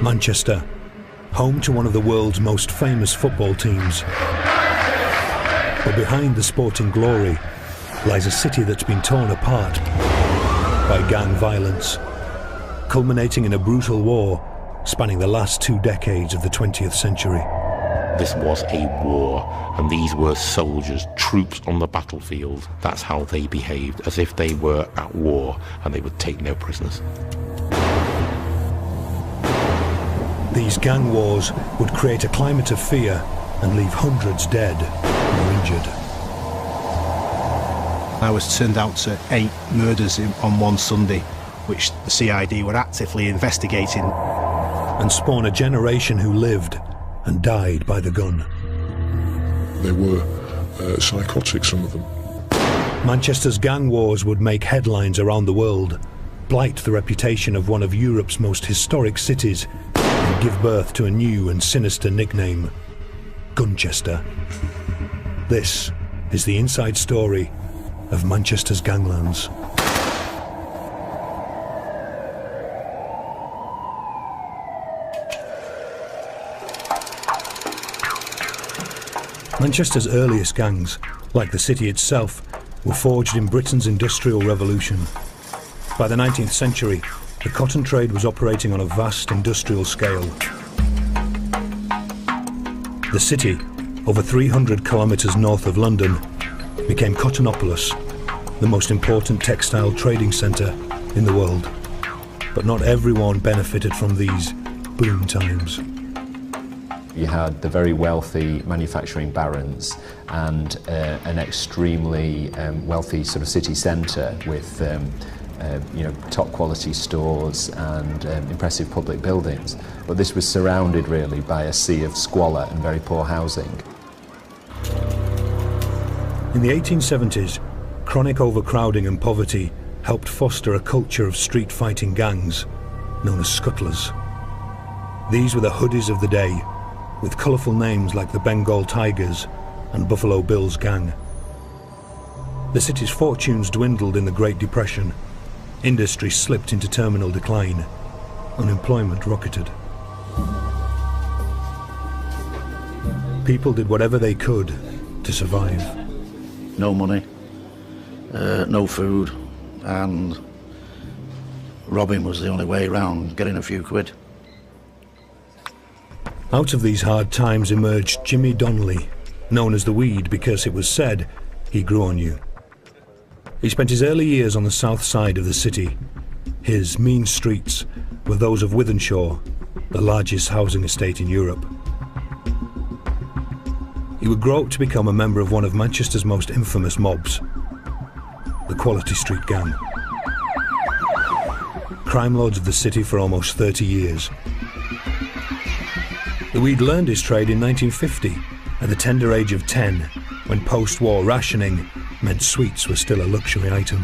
Manchester, home to one of the world's most famous football teams. But behind the sporting glory lies a city that's been torn apart by gang violence, culminating in a brutal war spanning the last 2 decades of the 20th century. This was a war, and these were soldiers, troops on the battlefield. That's how they behaved, as if they were at war and they would take no prisoners. These gang wars would create a climate of fear and leave hundreds dead or injured. I was turned out to 8 murders on one Sunday, which the CID were actively investigating. And spawn a generation who lived and died by the gun. They were psychotic, some of them. Manchester's gang wars would make headlines around the world, blight the reputation of one of Europe's most historic cities, and give birth to a new and sinister nickname, Gunchester. This is the inside story of Manchester's ganglands. Manchester's earliest gangs, like the city itself, were forged in Britain's Industrial Revolution. By the 19th century, the cotton trade was operating on a vast industrial scale. The city, over 300 kilometres north of London, became Cottonopolis, the most important textile trading centre in the world. But not everyone benefited from these boom times. You had the very wealthy manufacturing barons and an extremely wealthy sort of city centre with top quality stores and impressive public buildings. But this was surrounded really by a sea of squalor and very poor housing. In the 1870s, chronic overcrowding and poverty helped foster a culture of street fighting gangs known as scuttlers. These were the hoodies of the day, with colourful names like the Bengal Tigers and Buffalo Bill's gang. The city's fortunes dwindled in the Great Depression. Industry slipped into terminal decline. Unemployment rocketed. People did whatever they could to survive. No money, no food, and robbing was the only way around getting a few quid. Out of these hard times emerged Jimmy Donnelly, known as the Weed because it was said he grew on you. He spent his early years on the south side of the city. His mean streets were those of Wythenshawe, the largest housing estate in Europe. He would grow up to become a member of one of Manchester's most infamous mobs, the Quality Street Gang. Crime lords of the city for almost 30 years. The Weed learned his trade in 1950, at the tender age of 10, when post-war rationing meant sweets were still a luxury item.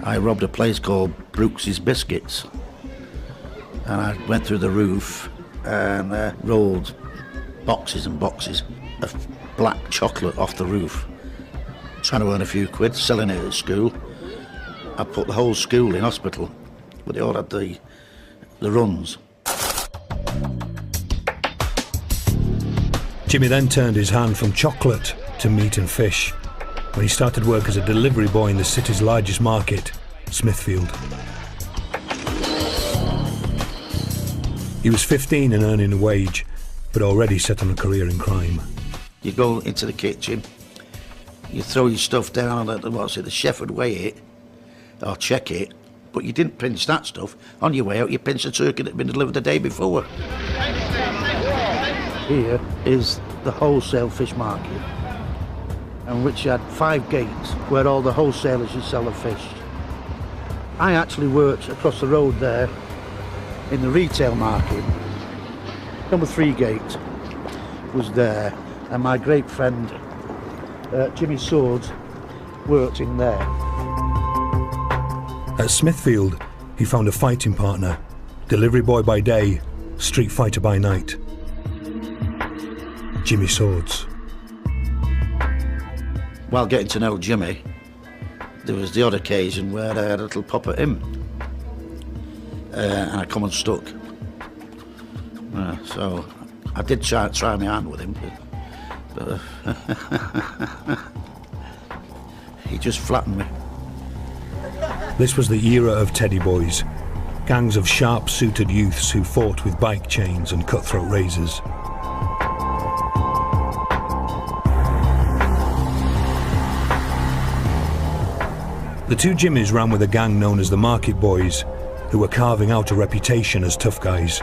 I robbed a place called Brooks's Biscuits, and I went through the roof and rolled boxes and boxes of black chocolate off the roof, trying to earn a few quid, selling it at school. I put the whole school in hospital, but they all had the runs. Jimmy then turned his hand from chocolate to meat and fish when he started work as a delivery boy in the city's largest market, Smithfield. He was 15 and earning a wage, but already set on a career in crime. You go into the kitchen, you throw your stuff down, and the chef would weigh it or check it, but you didn't pinch that stuff. On your way out, you pinched the turkey that had been delivered the day before. Here is the wholesale fish market, and which had 5 gates where all the wholesalers would sell the fish. I actually worked across the road there in the retail market. Number 3 gate was there, and my great friend Jimmy Swords worked in there. At Smithfield, he found a fighting partner, delivery boy by day, street fighter by night. Jimmy Swords. While getting to know Jimmy, there was the odd occasion where I had a little pop at him. And I come unstuck. So I did try my hand with him, but he just flattened me. This was the era of teddy boys, gangs of sharp-suited youths who fought with bike chains and cutthroat razors. The two Jimmies ran with a gang known as the Market Boys, who were carving out a reputation as tough guys.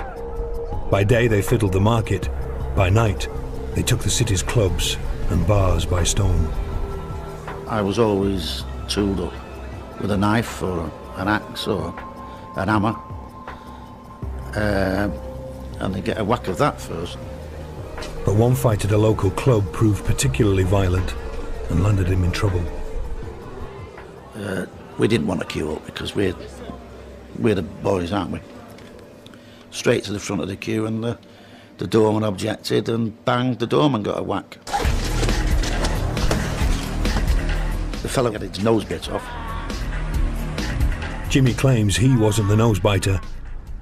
By day they fiddled the market, by night they took the city's clubs and bars by storm. I was always tooled up with a knife or an axe or an hammer, and they get a whack of that first. But one fight at a local club proved particularly violent and landed him in trouble. We didn't want to queue up because we're the boys, aren't we? Straight to the front of the queue, and the doorman objected, and bang, the doorman got a whack. The fellow had his nose bit off. Jimmy claims he wasn't the nosebiter,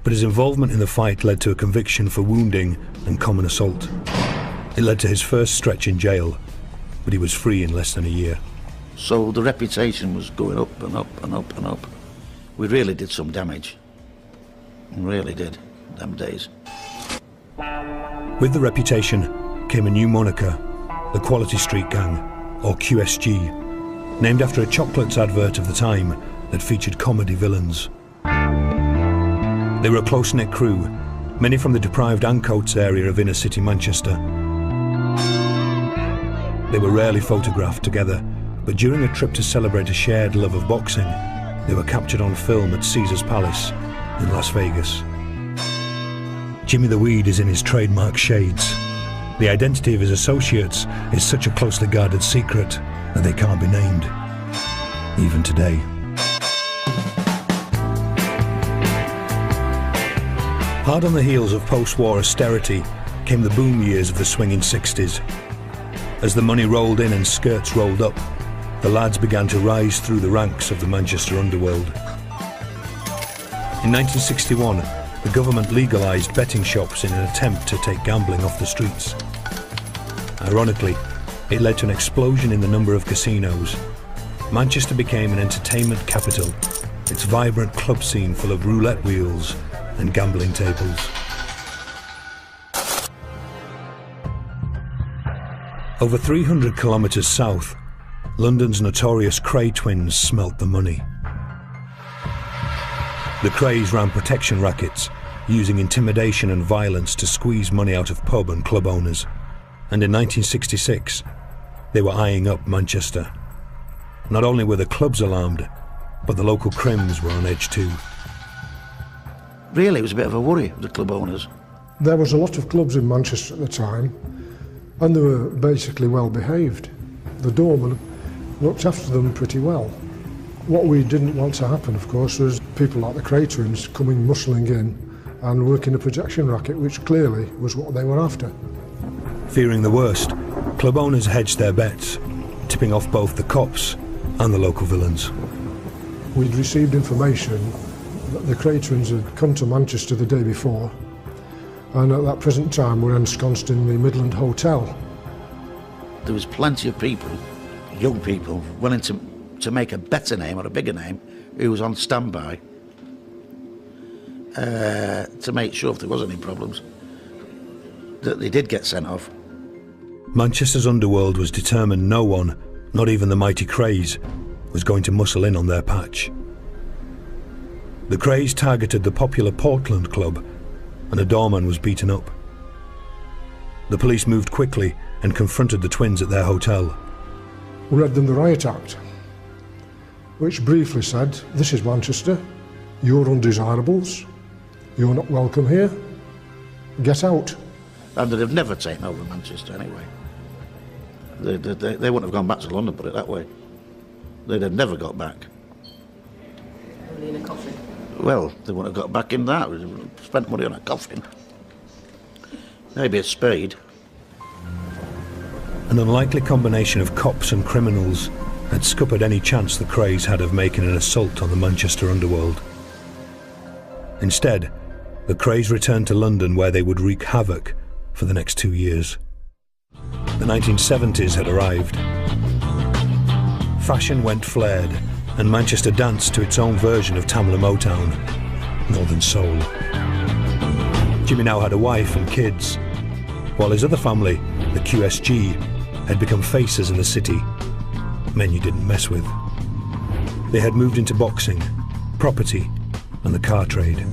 but his involvement in the fight led to a conviction for wounding and common assault. It led to his first stretch in jail, but he was free in less than a year. So the reputation was going up and up and up and up. We really did some damage. We really did, them days. With the reputation came a new moniker, the Quality Street Gang, or QSG, named after a chocolates advert of the time that featured comedy villains. They were a close-knit crew, many from the deprived Ancoats area of inner-city Manchester. They were rarely photographed together, but during a trip to celebrate a shared love of boxing, they were captured on film at Caesar's Palace in Las Vegas. Jimmy the Weed is in his trademark shades. The identity of his associates is such a closely guarded secret that they can't be named, even today. Hard on the heels of post-war austerity came the boom years of the swinging 60s. As the money rolled in and skirts rolled up, the lads began to rise through the ranks of the Manchester underworld. In 1961, the government legalised betting shops in an attempt to take gambling off the streets. Ironically, it led to an explosion in the number of casinos. Manchester became an entertainment capital, its vibrant club scene full of roulette wheels and gambling tables. Over 300 kilometres south, London's notorious Kray twins smelt the money. The Krays ran protection rackets, using intimidation and violence to squeeze money out of pub and club owners. And in 1966, they were eyeing up Manchester. Not only were the clubs alarmed, but the local crims were on edge too. Really, it was a bit of a worry, the club owners. There was a lot of clubs in Manchester at the time, and they were basically well behaved. The doorman looked after them pretty well. What we didn't want to happen, of course, was people like the Kray twins coming muscling in and working a projection racket, which clearly was what they were after. Fearing the worst, club owners hedged their bets, tipping off both the cops and the local villains. We'd received information that the Kray twins had come to Manchester the day before, and at that present time were ensconced in the Midland Hotel. There was plenty of people, young people, willing to make a better name or a bigger name, who was on standby to make sure if there was any problems, that they did get sent off. Manchester's underworld was determined no one, not even the mighty Krays, was going to muscle in on their patch. The Krays targeted the popular Portland Club, and a doorman was beaten up. The police moved quickly and confronted the twins at their hotel. We read them the Riot Act, which briefly said, "This is Manchester, you're undesirables, you're not welcome here, get out." And they'd have never taken over Manchester anyway. They wouldn't have gone back to London, put it that way. They'd have never got back. Only in a coffin. Well, they wouldn't have got back in that. We'd have spent money on a coffin. Maybe a spade. An unlikely combination of cops and criminals had scuppered any chance the Krays had of making an assault on the Manchester underworld. Instead, the Krays returned to London, where they would wreak havoc for the next 2 years. The 1970s had arrived. Fashion went flared, and Manchester danced to its own version of Tamla Motown, Northern Soul. Jimmy now had a wife and kids, while his other family, the QSG, had become faces in the city, men you didn't mess with. They had moved into boxing, property, and the car trade.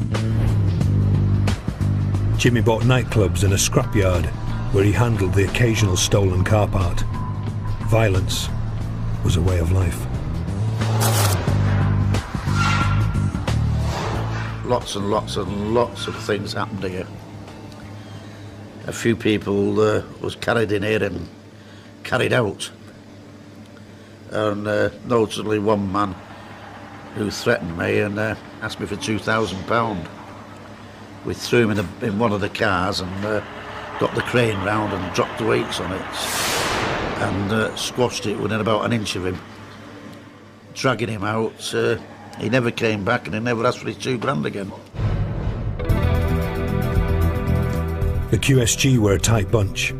Jimmy bought nightclubs and a scrapyard where he handled the occasional stolen car part. Violence was a way of life. Lots and lots and lots of things happened here. A few people was carried in here and carried out. And notably one man who threatened me and asked me for £2,000. We threw him in one of the cars and got the crane round and dropped the weights on it and squashed it within about an inch of him. Dragging him out, he never came back and he never asked for his £2,000 again. The QSG were a tight bunch.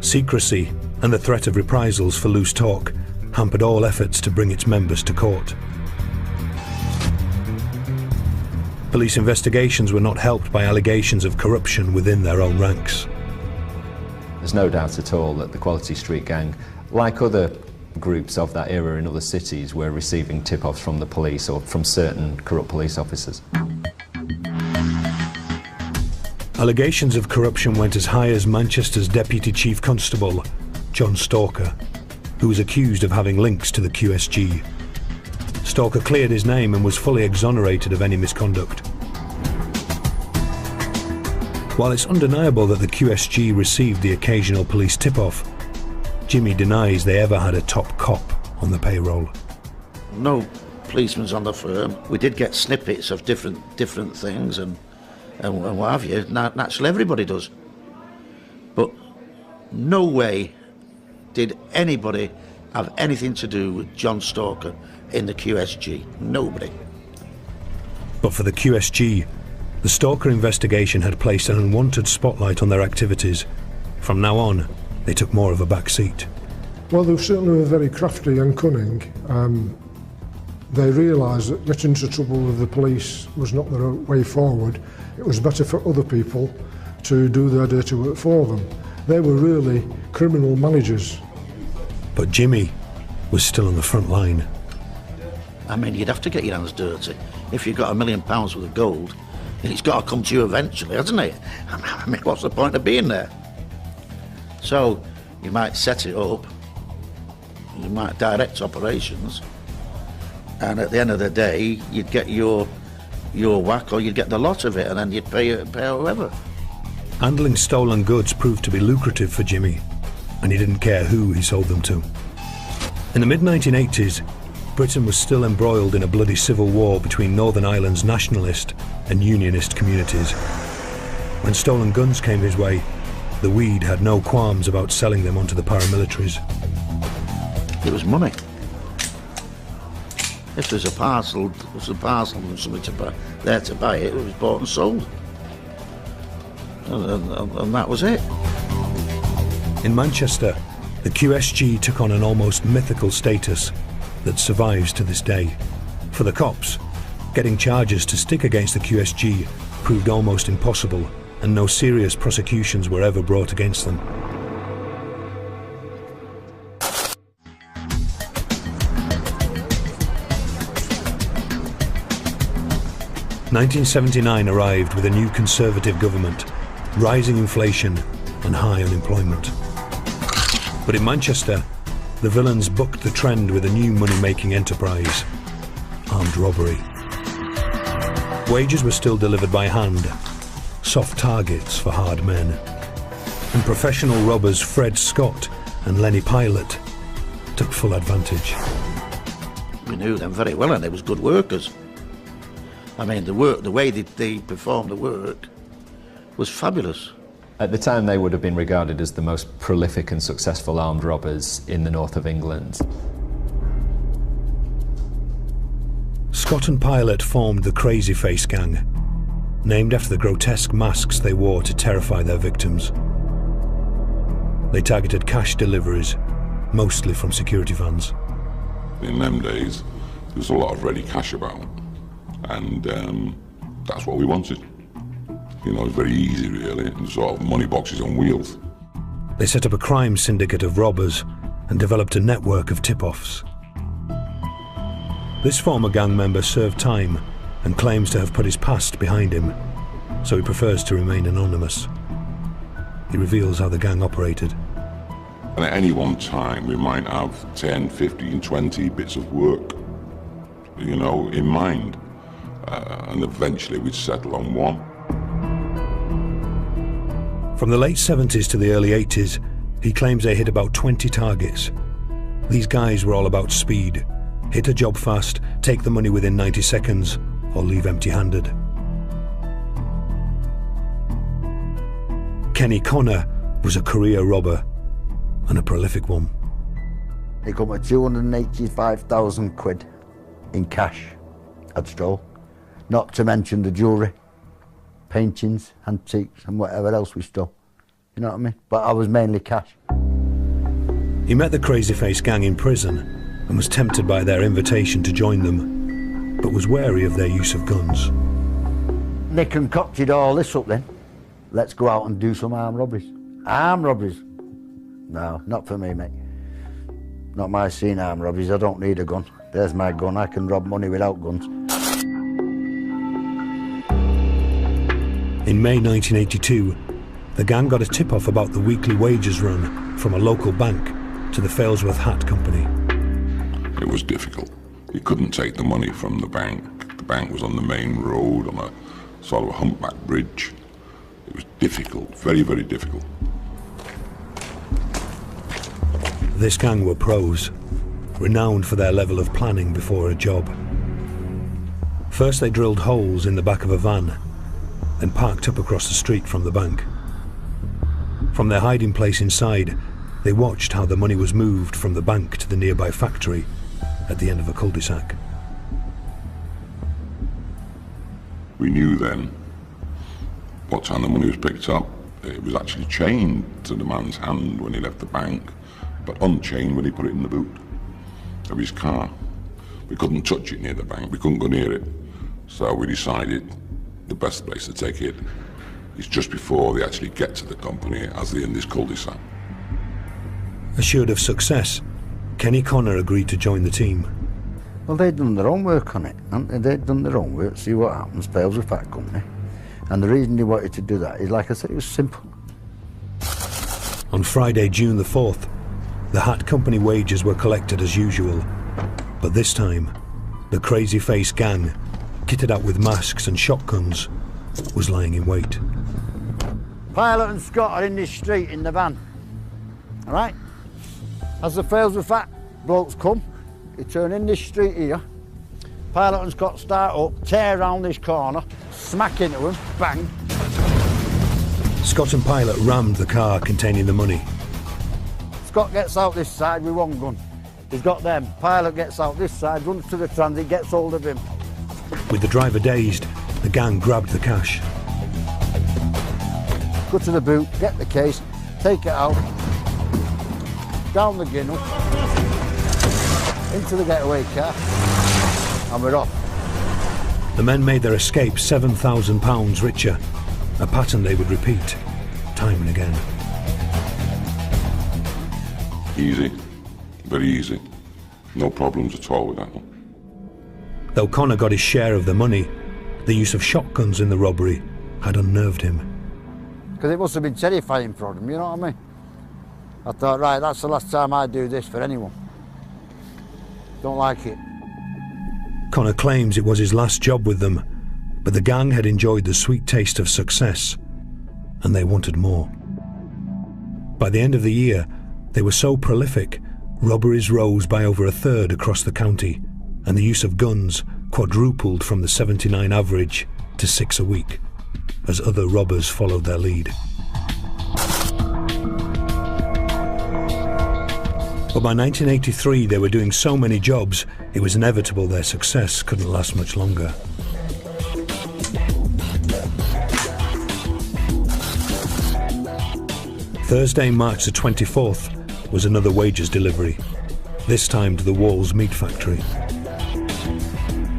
Secrecy and the threat of reprisals for loose talk hampered all efforts to bring its members to court. Police investigations were not helped by allegations of corruption within their own ranks. There's no doubt at all that the Quality Street Gang, like other groups of that era in other cities, were receiving tip-offs from the police or from certain corrupt police officers. Allegations of corruption went as high as Manchester's Deputy Chief Constable, John Stalker, who was accused of having links to the QSG. Stalker cleared his name and was fully exonerated of any misconduct. While it's undeniable that the QSG received the occasional police tip-off, Jimmy denies they ever had a top cop on the payroll. No policemen's on the firm. We did get snippets of different things and what have you. Naturally, everybody does. But no way did anybody have anything to do with John Stalker in the QSG. Nobody. But for the QSG, the Stalker investigation had placed an unwanted spotlight on their activities. From now on, they took more of a back seat. Well, they certainly were very crafty and cunning. They realised that getting into trouble with the police was not the way forward. It was better for other people to do their dirty work for them. They were really criminal managers. But Jimmy was still on the front line. I mean, you'd have to get your hands dirty. If you've got £1 million worth of gold, it's got to come to you eventually, hasn't it? I mean, what's the point of being there? So, you might set it up, you might direct operations, and at the end of the day, you'd get your whack or you'd get the lot of it, and then you'd pay whoever. Handling stolen goods proved to be lucrative for Jimmy, and he didn't care who he sold them to. In the mid-1980s, Britain was still embroiled in a bloody civil war between Northern Ireland's nationalist and unionist communities. When stolen guns came his way, the Weed had no qualms about selling them onto the paramilitaries. It was money. If there's a parcel, and somebody there to buy it, it was bought and sold. And that was it. In Manchester, the QSG took on an almost mythical status that survives to this day. For the cops, getting charges to stick against the QSG proved almost impossible, and no serious prosecutions were ever brought against them. "1979 arrived with a new Conservative government, rising inflation and high unemployment. But in Manchester, the villains bucked the trend with a new money-making enterprise: armed robbery. Wages were still delivered by hand, soft targets for hard men. And professional robbers Fred Scott and Lenny Pilot took full advantage. We knew them very well, and they was good workers. I mean, the way they performed the work was fabulous. At the time, they would have been regarded as the most prolific and successful armed robbers in the north of England. Scott and Pilot formed the Crazy Face Gang, named after the grotesque masks they wore to terrify their victims. They targeted cash deliveries, mostly from security vans. In them days, there was a lot of ready cash about, and that's what we wanted. You know, it's very easy, really, sort of money boxes on wheels. They set up a crime syndicate of robbers and developed a network of tip-offs. This former gang member served time and claims to have put his past behind him, so he prefers to remain anonymous. He reveals how the gang operated. And at any one time, we might have 10, 15, 20 bits of work, you know, in mind. And eventually we'd settle on one. From the late 70s to the early 80s, he claims they hit about 20 targets. These guys were all about speed. Hit a job fast, take the money within 90 seconds, or leave empty-handed. Kenny Connor was a career robber, and a prolific one. He got me 285,000 quid in cash I'd stole, not to mention the jewellery, paintings, antiques and whatever else we stole, you know what I mean? But I was mainly cash. He met the Crazy Face gang in prison and was tempted by their invitation to join them, but was wary of their use of guns. They concocted all this up then. Let's go out and do some armed robberies. Armed robberies? No, not for me, mate. Not my scene, armed robberies. I don't need a gun. There's my gun. I can rob money without guns. In May 1982, the gang got a tip-off about the weekly wages run from a local bank to the Failsworth Hat Company. It was difficult. You couldn't take the money from the bank. The bank was on the main road, on a sort of a humpback bridge. It was difficult, very, very difficult. This gang were pros, renowned for their level of planning before a job. First they drilled holes in the back of a van, then parked up across the street from the bank. From their hiding place inside, they watched how the money was moved from the bank to the nearby factory at the end of a cul-de-sac. We knew then what time the money was picked up. It was actually chained to the man's hand when he left the bank, but unchained when he put it in the boot of his car. We couldn't touch it near the bank, we couldn't go near it. So we decided the best place to take it is just before they actually get to the company, as they're in this cul-de-sac. Assured of success, Kenny Connor agreed to join the team. Well, they'd done their own work on it, hadn't they? They'd done their own work, see what happens, Failsworth Hat Company. And the reason they wanted to do that is, like I said, it was simple. On Friday, June the 4th, the Hat Company wages were collected as usual. But this time, the Crazy Face gang, kitted out with masks and shotguns, was lying in wait. Pilot and Scott are in this street in the van, all right? As the Failsworth Hat blokes come, they turn in this street here. Pilot and Scott start up, tear around this corner, smack into them, bang. Scott and Pilot rammed the car containing the money. Scott gets out this side with one gun. He's got them. Pilot gets out this side, runs to the transit, gets hold of him. With the driver dazed, the gang grabbed the cash. Go to the boot, get the case, take it out, down the ginnel, into the getaway car, and we're off. The men made their escape £7,000 richer, a pattern they would repeat time and again. Easy, very easy. No problems at all with that one. Though Connor got his share of the money, the use of shotguns in the robbery had unnerved him. Because it must have been terrifying for him, you know what I mean? I thought, right, that's the last time I do this for anyone. Don't like it. Connor claims it was his last job with them, but the gang had enjoyed the sweet taste of success, and they wanted more. By the end of the year, they were so prolific, robberies rose by over a third across the county, and the use of guns quadrupled from the 79 average to 6 a week, as other robbers followed their lead. But by 1983 they were doing so many jobs, it was inevitable their success couldn't last much longer. Thursday, March the 24th, was another wages delivery, this time to the Walls meat factory.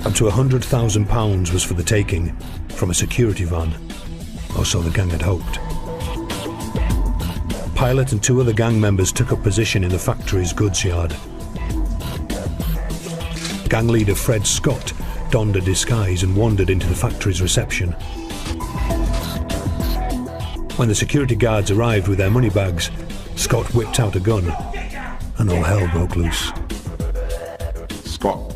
Up to £100,000 was for the taking from a security van, or so the gang had hoped. Pilot and 2 other gang members took up position in the factory's goods yard. Gang leader Fred Scott donned a disguise and wandered into the factory's reception. When the security guards arrived with their money bags, Scott whipped out a gun and all hell broke loose. Scott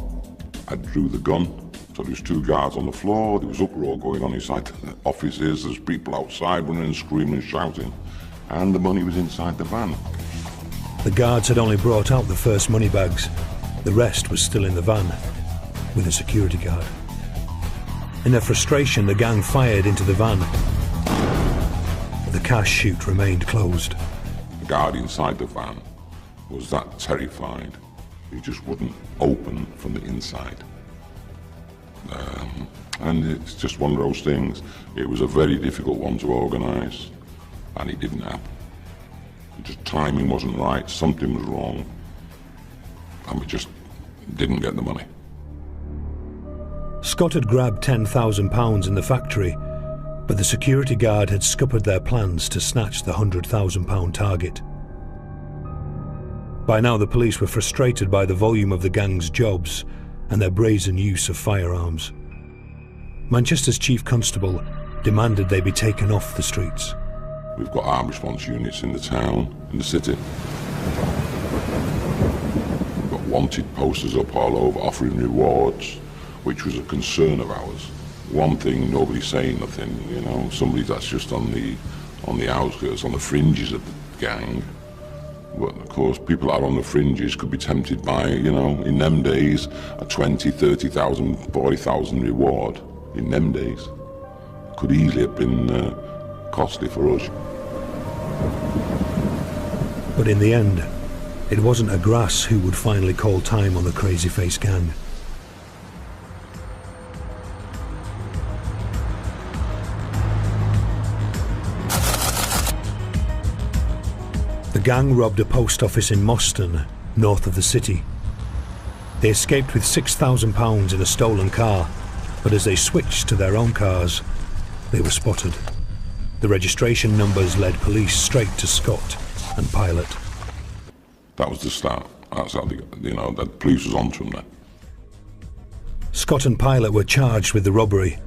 had drew the gun, so there was 2 guards on the floor, there was uproar going on inside the offices, there's people outside running and screaming and shouting, and the money was inside the van. The guards had only brought out the first money bags. The rest was still in the van, with a security guard. In their frustration, the gang fired into the van, but the cash chute remained closed. The guard inside the van was that terrified, he just wouldn't open from the inside. And it's just one of those things. It was a very difficult one to organise, and it didn't happen. Just timing wasn't right, something was wrong, and we just didn't get the money. Scott had grabbed £10,000 in the factory, but the security guard had scuppered their plans to snatch the £100,000 target. By now the police were frustrated by the volume of the gang's jobs and their brazen use of firearms. Manchester's chief constable demanded they be taken off the streets. We've got armed response units in the town, in the city. We've got wanted posters up all over offering rewards, which was a concern of ours. One thing, nobody's saying nothing, you know, somebody that's just on the outskirts, on the fringes of the gang. But of course, people that are on the fringes could be tempted by, you know, in them days, a 20, 30,000, 40,000 reward. In them days, could easily have been costly for us. But in the end, it wasn't a Grass who would finally call time on the Crazy Face gang. The gang robbed a post office in Moston, north of the city. They escaped with £6,000 in a stolen car, but as they switched to their own cars, they were spotted. The registration numbers led police straight to Scott and Pilot. That was the start. That's how the police was onto them then. Scott and Pilot were charged with the robbery,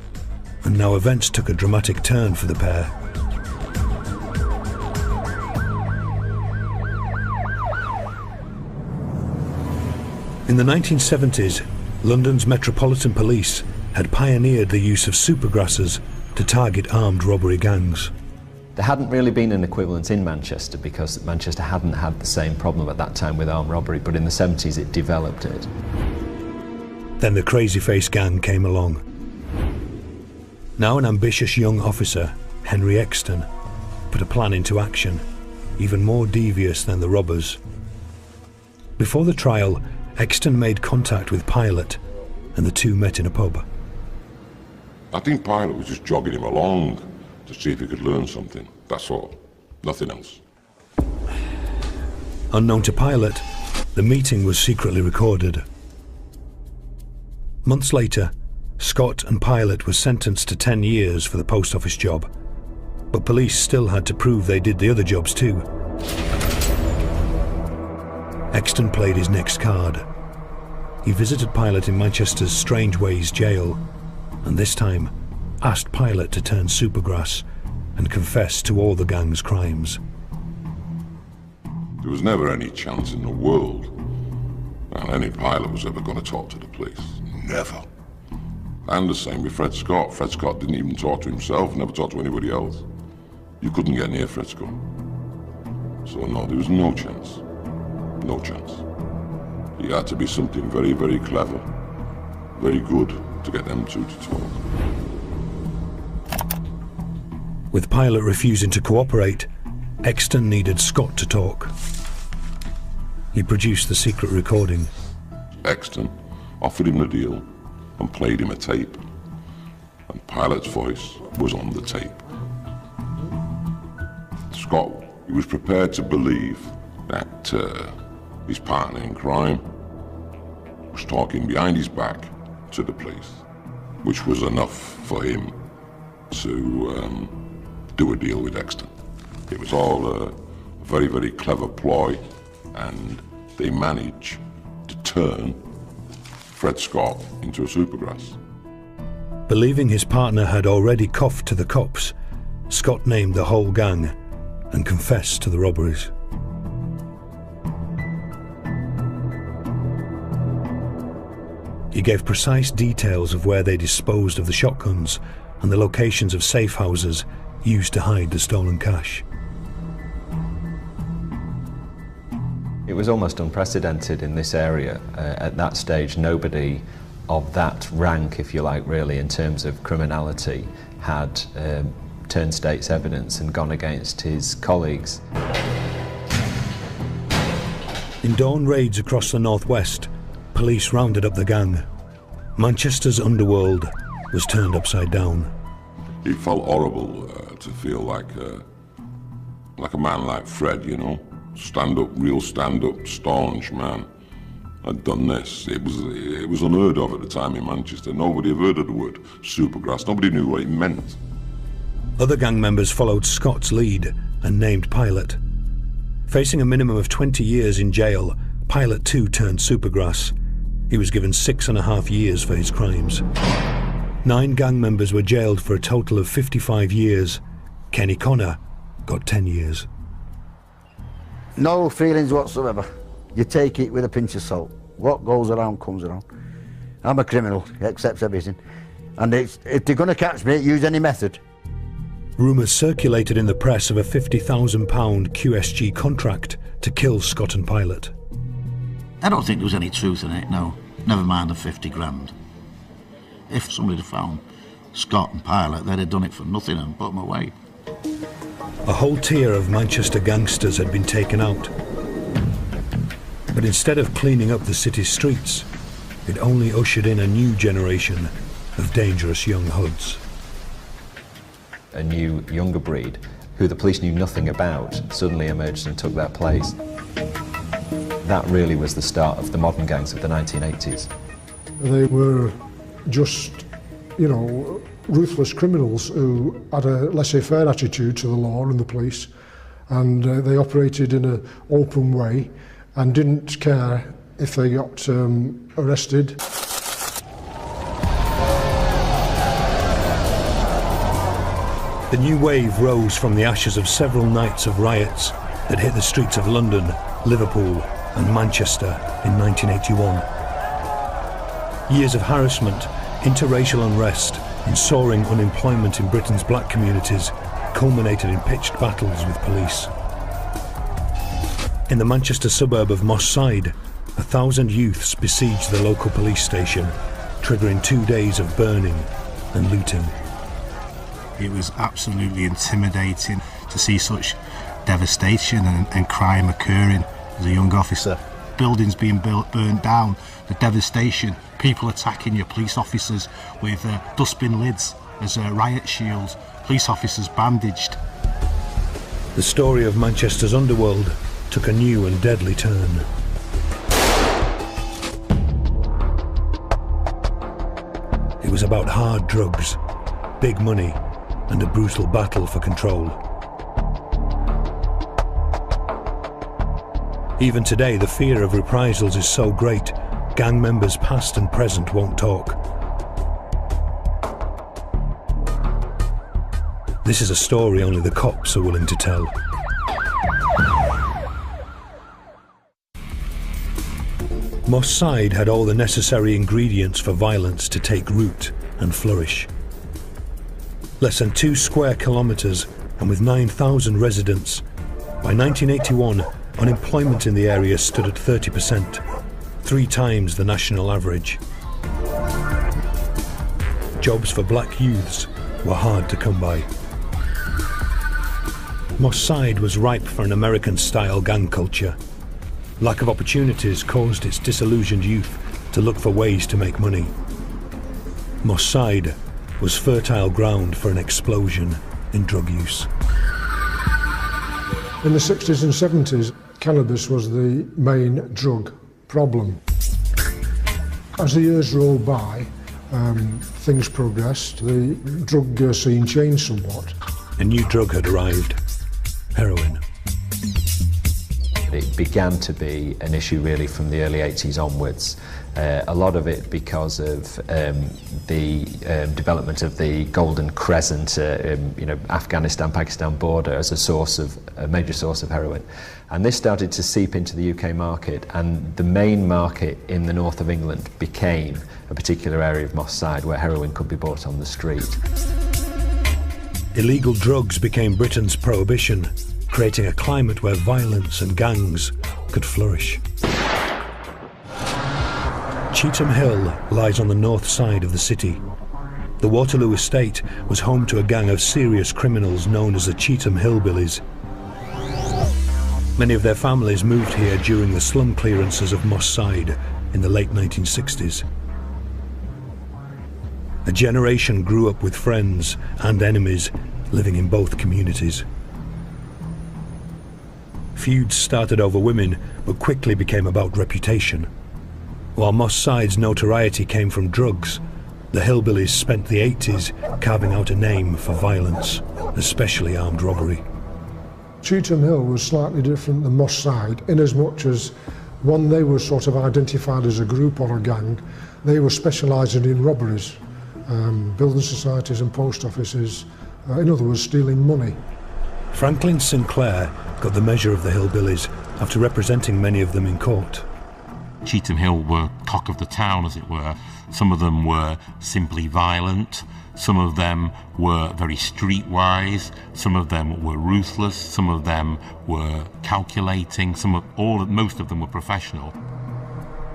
and now events took a dramatic turn for the pair. In the 1970s, London's Metropolitan Police had pioneered the use of supergrassers to target armed robbery gangs. There hadn't really been an equivalent in Manchester because Manchester hadn't had the same problem at that time with armed robbery, but in the 70s it developed it. Then the Crazy Face gang came along. Now an ambitious young officer, Henry Exton, put a plan into action, even more devious than the robbers. Before the trial, Exton made contact with Pilot, and the two met in a pub. I think Pilot was just jogging him along to see if he could learn something. That's all. Nothing else. Unknown to Pilot, the meeting was secretly recorded. Months later, Scott and Pilot were sentenced to 10 years for the post office job, but police still had to prove they did the other jobs too. Exton played his next card. He visited Pilot in Manchester's Strangeways jail, and this time asked Pilot to turn supergrass and confess to all the gang's crimes. There was never any chance in the world that any Pilot was ever going to talk to the police. Never. And the same with Fred Scott. Fred Scott didn't even talk to himself, never talked to anybody else. You couldn't get near Fred Scott. So no, there was no chance. No chance. He had to be something very, very clever, very good to get them two to talk. With Pilot refusing to cooperate, Exton needed Scott to talk. He produced the secret recording. Exton offered him the deal and played him a tape. And Pilot's voice was on the tape. Scott, he was prepared to believe that his partner in crime was talking behind his back to the police, which was enough for him to do a deal with Exton. It was all a very, very clever ploy, and they managed to turn Fred Scott into a supergrass. Believing his partner had already coughed to the cops, Scott named the whole gang and confessed to the robberies. He gave precise details of where they disposed of the shotguns and the locations of safe houses used to hide the stolen cash. It was almost unprecedented in this area. At that stage, nobody of that rank, if you like, really, in terms of criminality, had turned state's evidence and gone against his colleagues. In dawn raids across the northwest, police rounded up the gang. Manchester's underworld was turned upside down. It felt horrible to feel like a man like Fred, you know, real stand-up, staunch man, had done this. It was unheard of at the time in Manchester. Nobody had heard of the word supergrass. Nobody knew what it meant. Other gang members followed Scott's lead and named Pilot. Facing a minimum of 20 years in jail, Pilot too turned supergrass. He was given 6.5 years for his crimes. 9 gang members were jailed for a total of 55 years. Kenny Connor got 10 years. No feelings whatsoever. You take it with a pinch of salt. What goes around comes around. I'm a criminal, he accepts everything. And if they're going to catch me, use any method. Rumours circulated in the press of a £50,000 QSG contract to kill Scott and Pilot. I don't think there was any truth in it, no. Never mind the 50 grand. If somebody had found Scott and Pilot, they'd have done it for nothing and put them away. A whole tier of Manchester gangsters had been taken out. But instead of cleaning up the city's streets, it only ushered in a new generation of dangerous young hoods. A new, younger breed, who the police knew nothing about, suddenly emerged and took their place. That really was the start of the modern gangs of the 1980s. They were just, you know, ruthless criminals who had a laissez-faire attitude to the law and the police, and they operated in an open way and didn't care if they got arrested. The new wave rose from the ashes of several nights of riots that hit the streets of London, Liverpool and Manchester in 1981. Years of harassment, interracial unrest and soaring unemployment in Britain's black communities culminated in pitched battles with police. In the Manchester suburb of Moss Side, 1,000 youths besieged the local police station, triggering 2 days of burning and looting. It was absolutely intimidating to see such devastation and crime occurring as a young officer. Buildings being burnt down, the devastation, people attacking your police officers with dustbin lids as riot shields, police officers bandaged. The story of Manchester's underworld took a new and deadly turn. It was about hard drugs, big money, and a brutal battle for control. Even today, the fear of reprisals is so great, gang members past and present won't talk. This is a story only the cops are willing to tell. Moss Side had all the necessary ingredients for violence to take root and flourish. Less than 2 square kilometres and with 9,000 residents, by 1981, unemployment in the area stood at 30%, 3 times the national average. Jobs for black youths were hard to come by. Moss Side was ripe for an American-style gang culture. Lack of opportunities caused its disillusioned youth to look for ways to make money. Moss Side was fertile ground for an explosion in drug use. In the 60s and 70s, cannabis was the main drug problem. As the years rolled by, things progressed, the drug scene changed somewhat. A new drug had arrived: heroin. It began to be an issue really from the early 80s onwards. A lot of it because of the development of the Golden Crescent, Afghanistan-Pakistan border as a major source of heroin. And this started to seep into the UK market, and the main market in the north of England became a particular area of Moss Side where heroin could be bought on the street. Illegal drugs became Britain's prohibition, creating a climate where violence and gangs could flourish. Cheetham Hill lies on the north side of the city. The Waterloo estate was home to a gang of serious criminals known as the Cheetham Hillbillies. Many of their families moved here during the slum clearances of Moss Side in the late 1960s. A generation grew up with friends and enemies living in both communities. Feuds started over women, but quickly became about reputation. While Moss Side's notoriety came from drugs, the Hillbillies spent the 80s carving out a name for violence, especially armed robbery. Cheetham Hill was slightly different than Moss Side, in as much as, one, they were sort of identified as a group or a gang. They were specialising in robberies, building societies and post offices, in other words, stealing money. Franklin Sinclair got the measure of the Hillbillies after representing many of them in court. Cheetham Hill were cock of the town, as it were. Some of them were simply violent, some of them were very streetwise, some of them were ruthless, some of them were calculating, most of them were professional.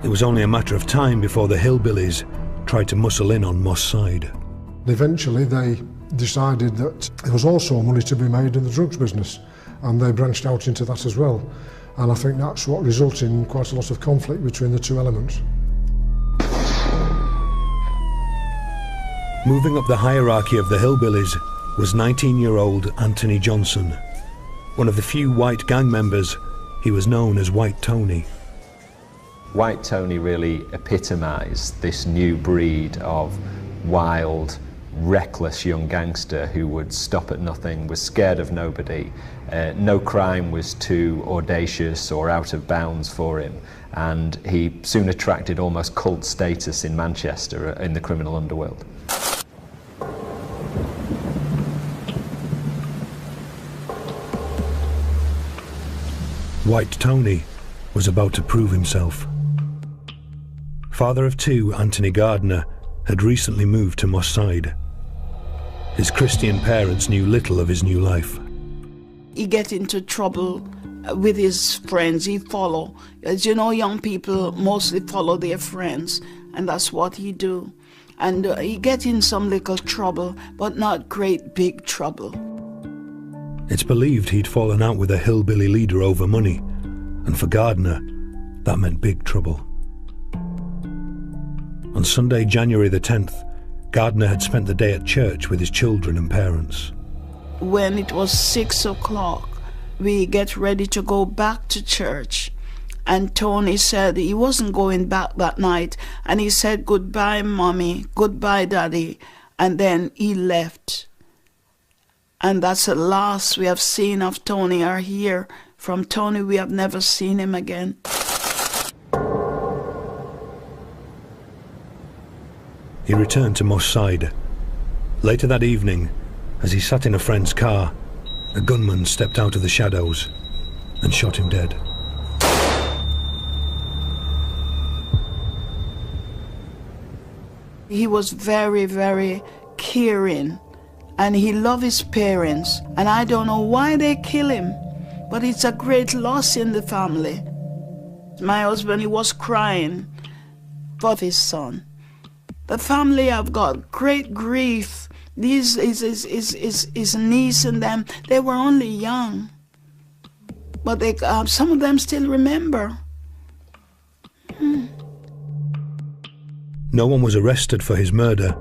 It was only a matter of time before the Hillbillies tried to muscle in on Moss Side. Eventually they decided that there was also money to be made in the drugs business, and they branched out into that as well. And I think that's what resulted in quite a lot of conflict between the two elements. Moving up the hierarchy of the Hillbillies was 19-year-old Anthony Johnson. One of the few white gang members, he was known as White Tony. White Tony really epitomised this new breed of wild, reckless young gangster who would stop at nothing, was scared of nobody. No crime was too audacious or out of bounds for him, and he soon attracted almost cult status in Manchester in the criminal underworld. White Tony was about to prove himself. Father of two, Anthony Gardner, had recently moved to Moss Side. His Christian parents knew little of his new life. He get into trouble with his friends. He follow. As you know, young people mostly follow their friends, and that's what he do. And he get in some little trouble, but not great big trouble. It's believed he'd fallen out with a hillbilly leader over money, and for Gardner, that meant big trouble. On Sunday, January the 10th, Gardner had spent the day at church with his children and parents. When it was 6 o'clock, we get ready to go back to church. And Tony said he wasn't going back that night. And he said, "Goodbye, Mommy, goodbye, Daddy." And then he left. And that's the last we have seen of Tony or hear from Tony. We have never seen him again. He returned to Moss Side. Later that evening, as he sat in a friend's car, a gunman stepped out of the shadows and shot him dead. He was very, very caring, and he loved his parents, and I don't know why they kill him, but it's a great loss in the family. My husband, he was crying for his son. The family have got great grief. His niece and them, they were only young, but some of them still remember No one was arrested for his murder,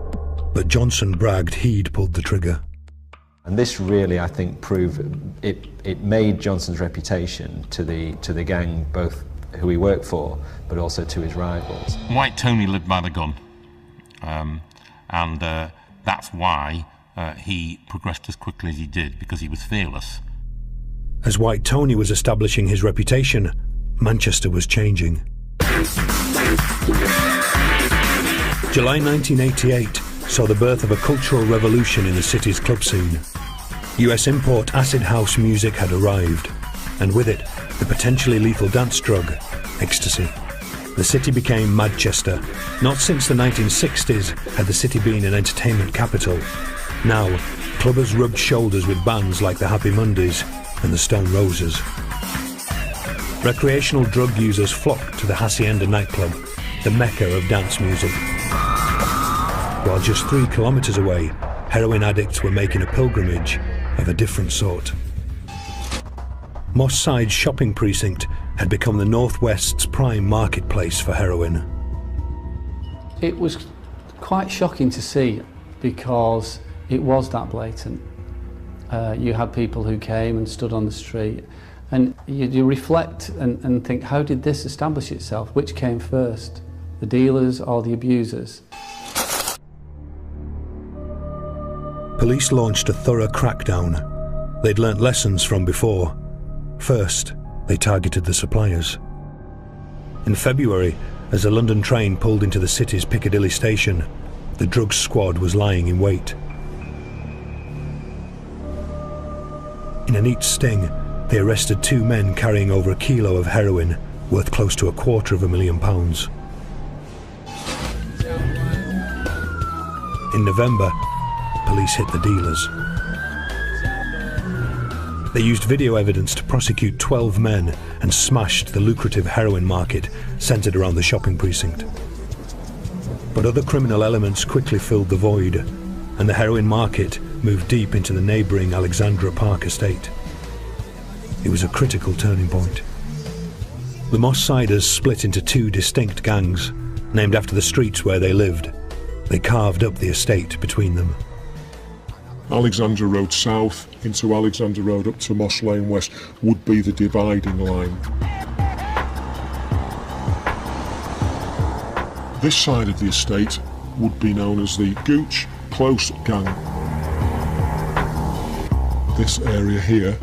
but Johnson bragged he'd pulled the trigger. And this really, I think, proved it made Johnson's reputation to the gang, both who he worked for, but also to his rivals. White Tony lived by the gun, and that's why he progressed as quickly as he did, because he was fearless. As White Tony was establishing his reputation, Manchester was changing. July 1988 saw the birth of a cultural revolution in the city's club scene. US import acid house music had arrived, and with it, the potentially lethal dance drug, ecstasy. The city became Manchester. Not since the 1960s had the city been an entertainment capital. Now, clubbers rubbed shoulders with bands like the Happy Mondays and the Stone Roses. Recreational drug users flocked to the Hacienda nightclub, the mecca of dance music. While just 3 kilometers away, heroin addicts were making a pilgrimage of a different sort. Moss Side's shopping precinct had become the Northwest's prime marketplace for heroin. It was quite shocking to see, because it was that blatant. You had people who came and stood on the street, and you reflect and think, how did this establish itself? Which came first, the dealers or the abusers? Police launched a thorough crackdown. They'd learnt lessons from before. First, they targeted the suppliers. In February, as a London train pulled into the city's Piccadilly station, the drugs squad was lying in wait. In a neat sting, they arrested 2 men carrying over 1 kilo of heroin, worth close to £250,000. In November, police hit the dealers. They used video evidence to prosecute 12 men and smashed the lucrative heroin market centred around the shopping precinct. But other criminal elements quickly filled the void, and the heroin market moved deep into the neighbouring Alexandra Park estate. It was a critical turning point. The Moss Siders split into 2 distinct gangs, named after the streets where they lived. They carved up the estate between them. Alexandra Road South into Alexandra Road up to Moss Lane West would be the dividing line. This side of the estate would be known as the Gooch Close Gang. This area here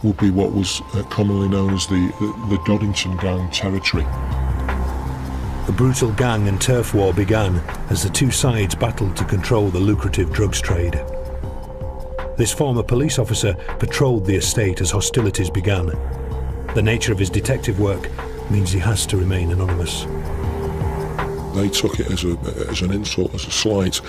would be what was commonly known as the Doddington Gang territory. The brutal gang and turf war began as the 2 sides battled to control the lucrative drugs trade. This former police officer patrolled the estate as hostilities began. The nature of his detective work means he has to remain anonymous. They took it as an insult, as a slight,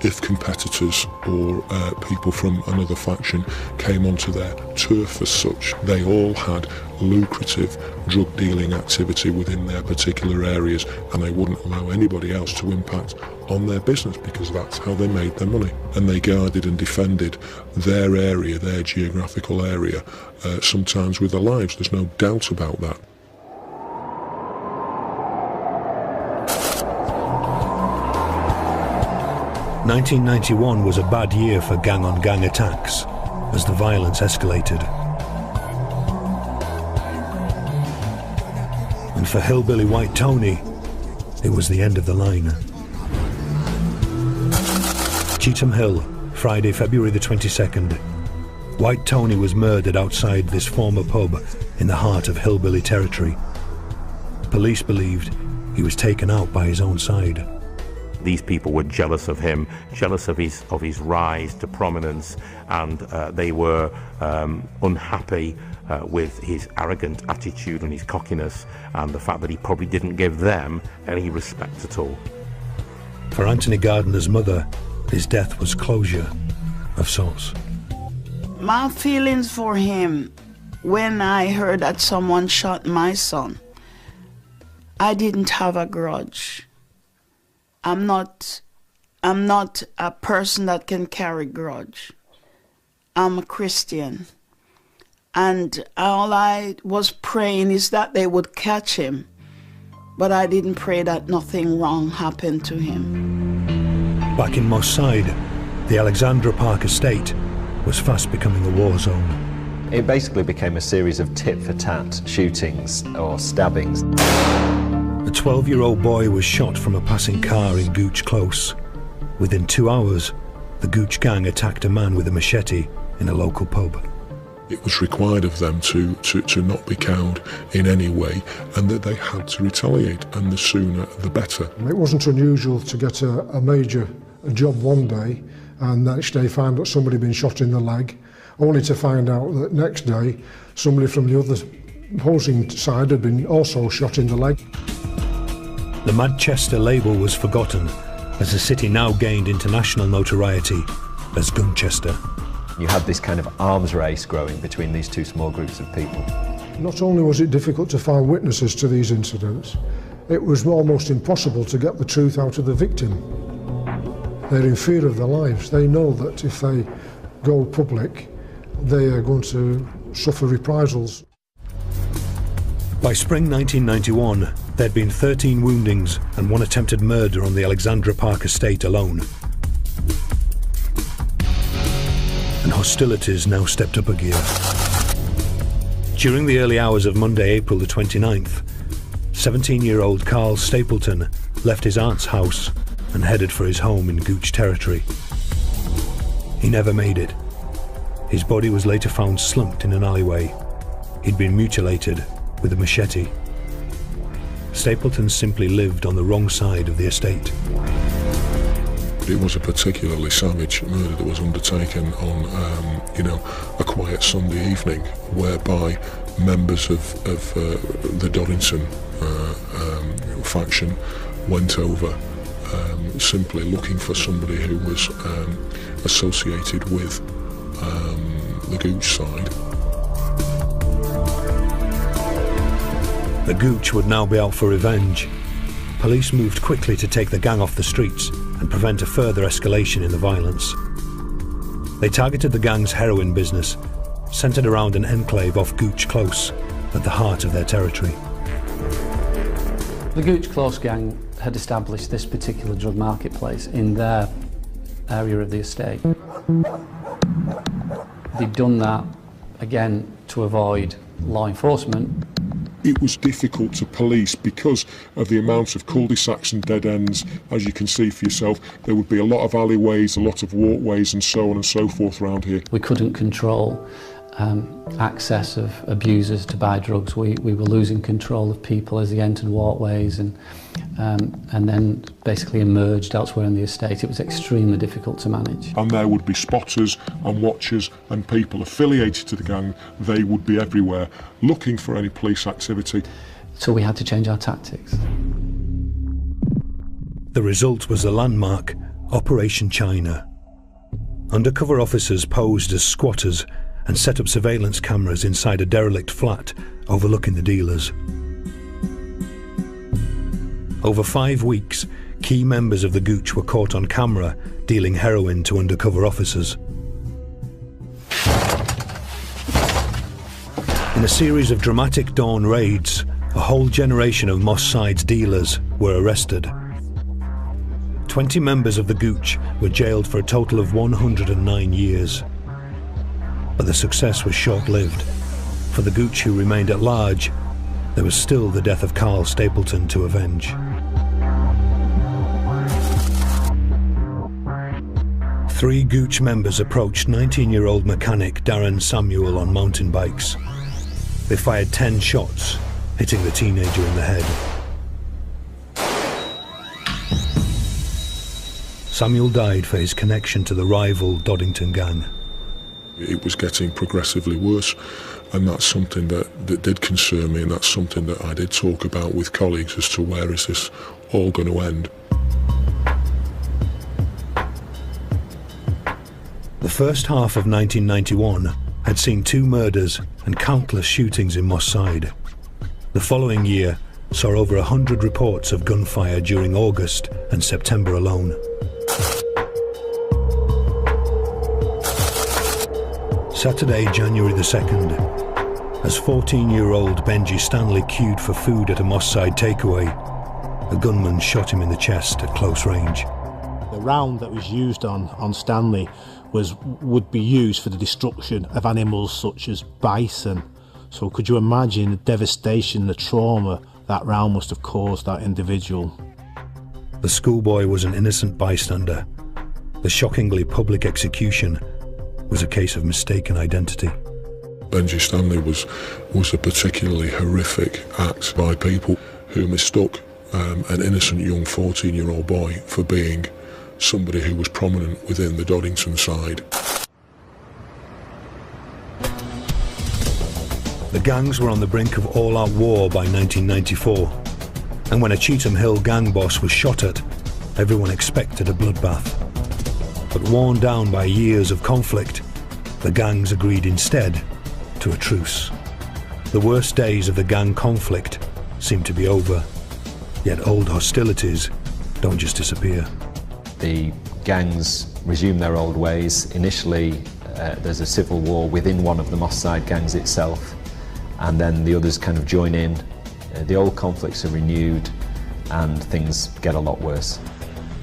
if competitors or people from another faction came onto their turf as such. They all had lucrative drug dealing activity within their particular areas, and they wouldn't allow anybody else to impact on their business, because that's how they made their money. And they guarded and defended their area, their geographical area, sometimes with their lives. There's no doubt about that. "1991 was a bad year for gang-on-gang attacks, as the violence escalated. And for Hillbilly White Tony, it was the end of the line. Cheetham Hill, Friday, February the 22nd. White Tony was murdered outside this former pub in the heart of hillbilly territory. Police believed he was taken out by his own side. These people were jealous of him, jealous of his rise to prominence, and they were unhappy with his arrogant attitude and his cockiness, and the fact that he probably didn't give them any respect at all. For Anthony Gardner's mother, his death was closure of sorts. My feelings for him, when I heard that someone shot my son, I didn't have a grudge. I'm not a person that can carry grudge. I'm a Christian. And all I was praying is that they would catch him but I didn't pray that nothing wrong happened to him. Back in Moss Side, the Alexandra Park estate was fast becoming a war zone. It basically became a series of tit-for-tat shootings or stabbings. A 12-year-old boy was shot from a passing car in Gooch Close. Within 2 hours, the Gooch gang attacked a man with a machete in a local pub. It was required of them to not be cowed in any way, and that they had to retaliate, and the sooner the better. It wasn't unusual to get a major job one day and next day find that somebody had been shot in the leg, only to find out that next day somebody from the other opposing side had been also shot in the leg. The Manchester label was forgotten as the city now gained international notoriety as Gunchester. You had this kind of arms race growing between these two small groups of people. Not only was it difficult to find witnesses to these incidents, it was almost impossible to get the truth out of the victim. They're in fear of their lives. They know that if they go public, they are going to suffer reprisals. By spring 1991, there'd been 13 woundings and 1 attempted murder on the Alexandra Park estate alone. And hostilities now stepped up a gear. During the early hours of Monday, April the 29th, 17-year-old Carl Stapleton left his aunt's house and headed for his home in Gooch territory. He never made it. His body was later found slumped in an alleyway. He'd been mutilated with a machete. Stapleton simply lived on the wrong side of the estate. It was a particularly savage murder that was undertaken on, a quiet Sunday evening, whereby members of the Doddington faction went over simply looking for somebody who was associated with the Gooch side. The Gooch would now be out for revenge. Police moved quickly to take the gang off the streets and prevent a further escalation in the violence. They targeted the gang's heroin business, centred around an enclave off Gooch Close, at the heart of their territory. The Gooch Close gang had established this particular drug marketplace in their area of the estate. They'd done that, again, to avoid law enforcement. It was difficult to police because of the amount of cul-de-sacs and dead ends. As you can see for yourself, there would be a lot of alleyways, a lot of walkways and so on and so forth around here. We couldn't control access of abusers to buy drugs. We were losing control of people as they entered walkways and then basically emerged elsewhere in the estate. It was extremely difficult to manage. And there would be spotters and watchers and people affiliated to the gang. They would be everywhere looking for any police activity. So we had to change our tactics. The result was the landmark Operation China. Undercover officers posed as squatters and set up surveillance cameras inside a derelict flat overlooking the dealers. Over 5 weeks, key members of the Gooch were caught on camera dealing heroin to undercover officers. In a series of dramatic dawn raids, a whole generation of Moss Side's dealers were arrested. 20 members of the Gooch were jailed for a total of 109 years. But the success was short-lived. For the Gooch who remained at large, there was still the death of Carl Stapleton to avenge. Three Gooch members approached 19-year-old mechanic Darren Samuel on mountain bikes. They fired 10 shots, hitting the teenager in the head. Samuel died for his connection to the rival Doddington gang. It was getting progressively worse, and that's something that did concern me, and that's something that I did talk about with colleagues as to where is this all going to end. The first half of 1991 had seen 2 murders and countless shootings in Moss Side. The following year saw over 100 reports of gunfire during August and September alone. Saturday, January the 2nd, As 14-year-old Benji Stanley queued for food at a Moss Side takeaway, a gunman shot him in the chest at close range. The round that was used on Stanley would be used for the destruction of animals such as bison. So could you imagine the devastation, the trauma that round must have caused that individual? The schoolboy was an innocent bystander. The shockingly public execution was a case of mistaken identity. Benji Stanley was a particularly horrific act by people who mistook an innocent young 14-year-old boy for being somebody who was prominent within the Doddington side. The gangs were on the brink of all-out war by 1994, and when a Cheetham Hill gang boss was shot at, everyone expected a bloodbath. But worn down by years of conflict, the gangs agreed instead to a truce. The worst days of the gang conflict seemed to be over, yet old hostilities don't just disappear. The gangs resume their old ways. Initially, there's a civil war within one of the Moss Side gangs itself, and then the others kind of join in. The old conflicts are renewed, and things get a lot worse.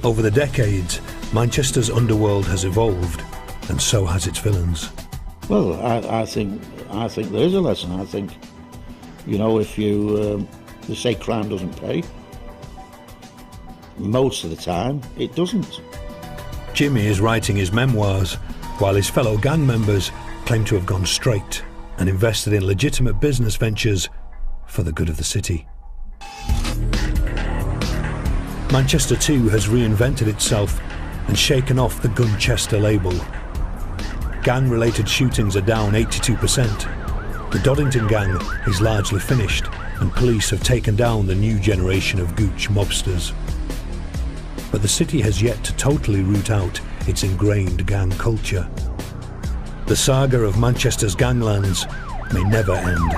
Over the decades, Manchester's underworld has evolved, and so has its villains. Well, I think there is a lesson. I think, you know, if they say crime doesn't pay, most of the time it doesn't. Jimmy is writing his memoirs, while his fellow gang members claim to have gone straight and invested in legitimate business ventures for the good of the city. Manchester too has reinvented itself and shaken off the Gunchester label. Gang-related shootings are down 82%. The Doddington gang is largely finished, and police have taken down the new generation of Gooch mobsters. But the city has yet to totally root out its ingrained gang culture. The saga of Manchester's ganglands may never end.